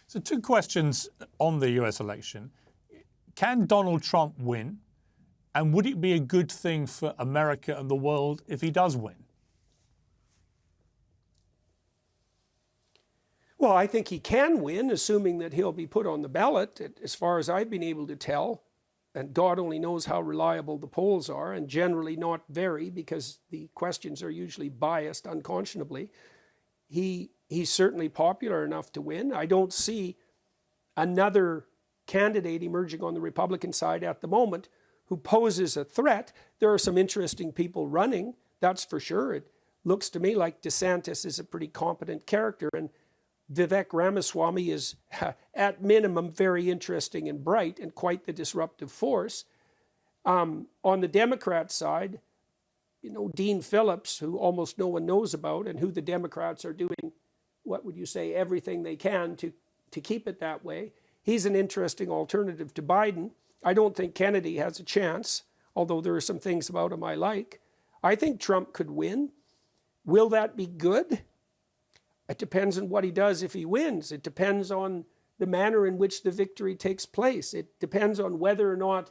So 2 questions on the US election. Can Donald Trump win? And would it be a good thing for America and the world if he does win? Well, I think he can win, assuming that he'll be put on the ballot, as far as I've been able to tell. And God only knows how reliable the polls are, and generally not very, because the questions are usually biased unconscionably. He's certainly popular enough to win. I don't see another candidate emerging on the Republican side at the moment who poses a threat. There are some interesting people running, that's for sure. It looks to me like DeSantis is a pretty competent character, and Vivek Ramaswamy is, at minimum, very interesting and bright and quite the disruptive force. On the Democrat side, Dean Phillips, who almost no one knows about, and who the Democrats are doing, what would you say, everything they can to keep it that way. He's an interesting alternative to Biden. I don't think Kennedy has a chance, although there are some things about him I like. I think Trump could win. Will that be good? It depends on what he does if he wins. It depends on the manner in which the victory takes place. It depends on whether or not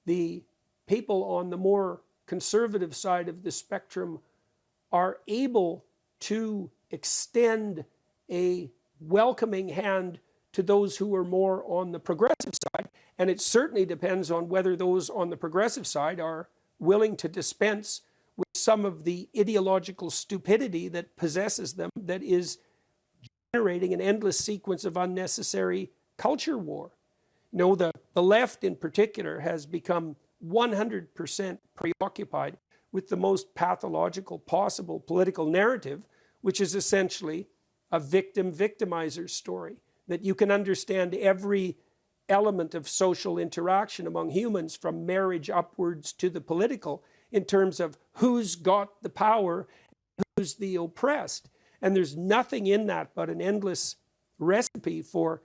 the people on the more conservative side of the spectrum are able to extend a welcoming hand to those who are more on the progressive side. And it certainly depends on whether those on the progressive side are willing to dispense with some of the ideological stupidity that possesses them, that is generating an endless sequence of unnecessary culture war. The left in particular has become 100% preoccupied with the most pathological possible political narrative, which is essentially a victim-victimiser story, that you can understand every element of social interaction among humans, from marriage upwards to the political, in terms of who's got the power, who's the oppressed. And there's nothing in that but an endless recipe for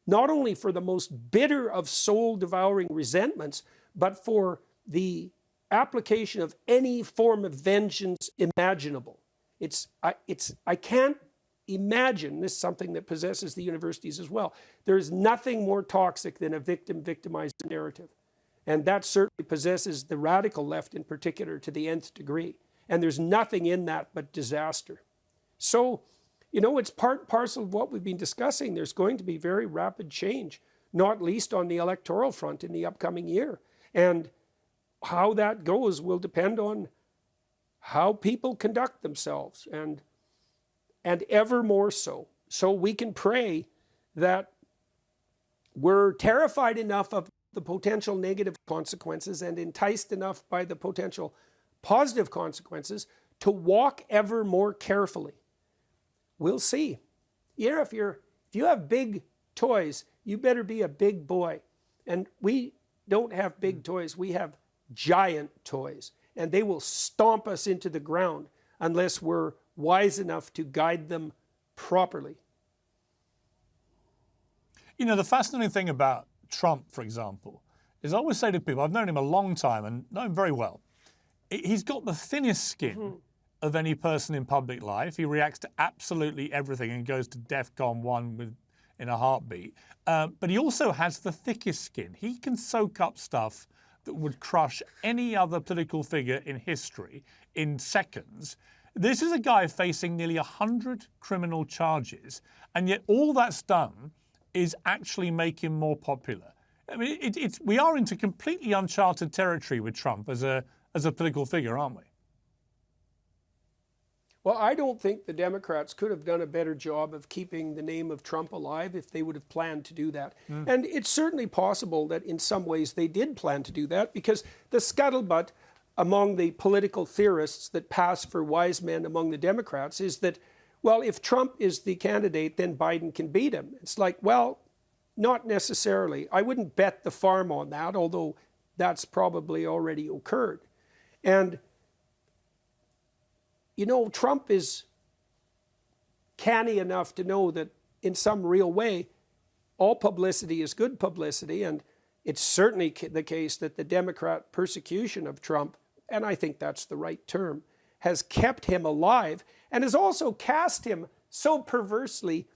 not only for the most bitter of soul-devouring resentments, but for the application of any form of vengeance imaginable. I can't imagine, this is something that possesses the universities as well, there's nothing more toxic than a victim-victimizer narrative. And that certainly possesses the radical left in particular to the nth degree. And there's nothing in that but disaster. So, it's part and parcel of what we've been discussing. There's going to be very rapid change, not least on the electoral front in the upcoming year. And how that goes will depend on how people conduct themselves, and ever more so. So we can pray that we're terrified enough of the potential negative consequences and enticed enough by the potential positive consequences to walk ever more carefully. We'll see. If you have big toys, you better be a big boy. And we don't have big toys, we have giant toys. And they will stomp us into the ground unless we're wise enough to guide them properly. The fascinating thing about Trump, for example, is I always say to people, I've known him a long time and know him very well, he's got the thinnest skin of any person in public life. He reacts to absolutely everything and goes to DEFCON 1 in a heartbeat. But he also has the thickest skin. He can soak up stuff that would crush any other political figure in history in seconds. This is a guy facing nearly 100 criminal charges, and yet all that's done is actually make him more popular. I mean, we are into completely uncharted territory with Trump as a political figure, aren't we? Well, I don't think the Democrats could have done a better job of keeping the name of Trump alive if they would have planned to do that. And it's certainly possible that in some ways they did plan to do that, because the scuttlebutt among the political theorists that pass for wise men among the Democrats is that, well, if Trump is the candidate, then Biden can beat him. It's like, well, not necessarily. I wouldn't bet the farm on that, although that's probably already occurred. And Trump is canny enough to know that in some real way, all publicity is good publicity. And it's certainly the case that the Democrat persecution of Trump, and I think that's the right term, has kept him alive and has also cast him so perversely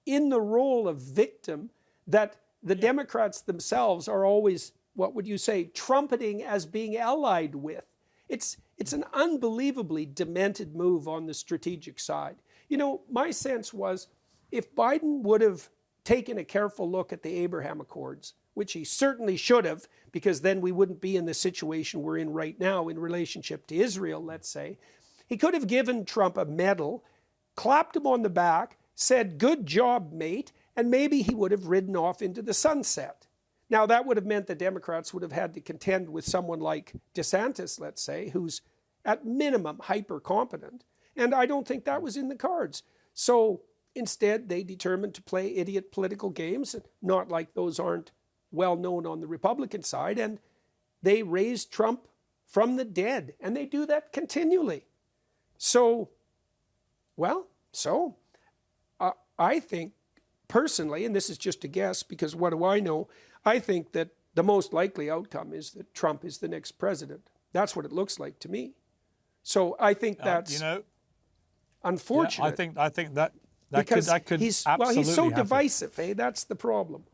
in the role of victim that the Democrats themselves are always, what would you say, trumpeting as being allied with. It's an unbelievably demented move on the strategic side. You know, my sense was if Biden would have taken a careful look at the Abraham Accords, which he certainly should have, because then we wouldn't be in the situation we're in right now in relationship to Israel, let's say. He could have given Trump a medal, clapped him on the back, said, "Good job, mate," and maybe he would have ridden off into the sunset. Now, that would have meant the Democrats would have had to contend with someone like DeSantis, let's say, who's at minimum hyper-competent, and I don't think that was in the cards. So instead, they determined to play idiot political games, not like those aren't well known on the Republican side, and they raised Trump from the dead, and they do that continually. So, well, I think personally, and this is just a guess because what do I know, I think that the most likely outcome is that Trump is the next president. That's what it looks like to me. So I think that's unfortunate. Yeah, I think that could absolutely he's so happen. divisive, that's the problem.